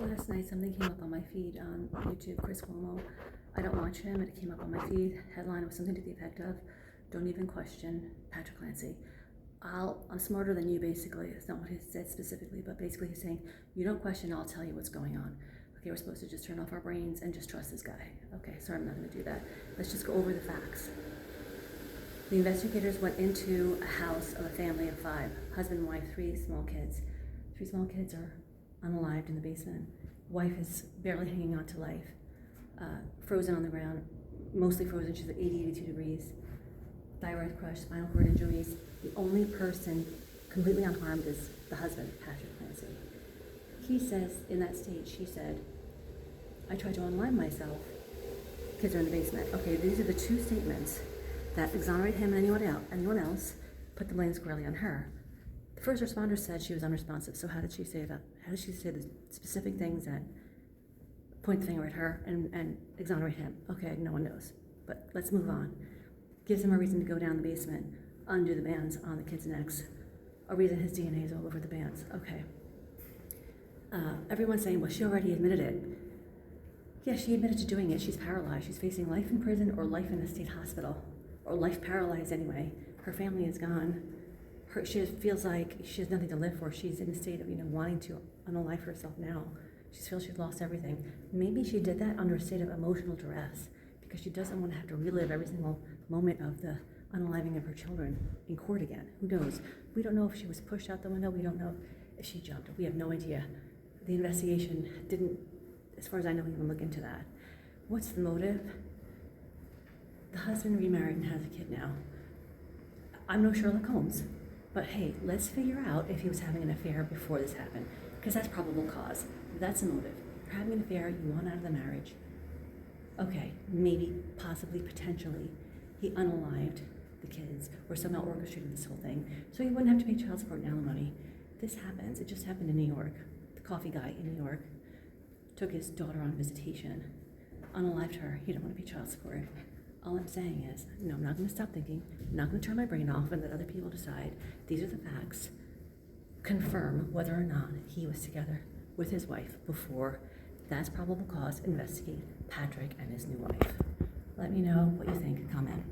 last night something came up on my feed on YouTube, Chris Cuomo. I don't watch him, and it came up on my feed. Headline was something to the effect of, "Don't even question Patrick Clancy." I'm smarter than you, basically. It's not what he said specifically, but basically he's saying, you don't question, I'll tell you what's going on. Okay, we're supposed to just turn off our brains and just trust this guy. Okay, sorry, I'm not gonna do that. Let's just go over the facts. The investigators went into a house of a family of 5, husband, wife, 3 small kids. 3 small kids are unalived in the basement. Wife is barely hanging on to life, frozen on the ground, mostly frozen. She's at 80, 82 degrees. Thyroid crush, spinal cord injuries. The only person completely unharmed is the husband, Patrick Clancy. He says, in that state, she said, "I tried to unalive myself. Kids are in the basement." Okay, these are the 2 statements that exonerate him and anyone else, put the blame squarely on her. The first responder said she was unresponsive, so how did she say that? How did she say the specific things that point the finger at her and exonerate him? Okay, no one knows, but let's move on. Gives him a reason to go down the basement, undo the bands on the kids' necks, a reason his DNA is all over the bands. Okay. Everyone's saying, well, she already admitted it. Yeah, she admitted to doing it. She's paralyzed. She's facing life in prison or life in a state hospital, or life paralyzed anyway. Her family is gone. She feels like she has nothing to live for. She's in a state of, wanting to unalive herself now. She feels she's lost everything. Maybe she did that under a state of emotional duress because she doesn't want to have to relive every single moment of the unaliving of her children in court again. Who knows? We don't know if she was pushed out the window. We don't know if she jumped. We have no idea. The investigation didn't, as far as I know, even look into that. What's the motive? The husband remarried and has a kid now. I'm no Sherlock Holmes, but hey, let's figure out if he was having an affair before this happened, because that's probable cause. That's a motive. You're having an affair, you want out of the marriage. Okay, maybe, possibly, potentially, he unalived the kids or somehow orchestrated this whole thing so he wouldn't have to pay child support and alimony. This happens. It just happened in New York. The coffee guy in New York took his daughter on visitation, unalived her. He didn't want to pay child support. All I'm saying is, no, I'm not going to stop thinking. I'm not going to turn my brain off and let other people decide. These are the facts. Confirm whether or not he was together with his wife before. That's probable cause. Investigate Patrick and his new wife. Let me know what you think. Comment.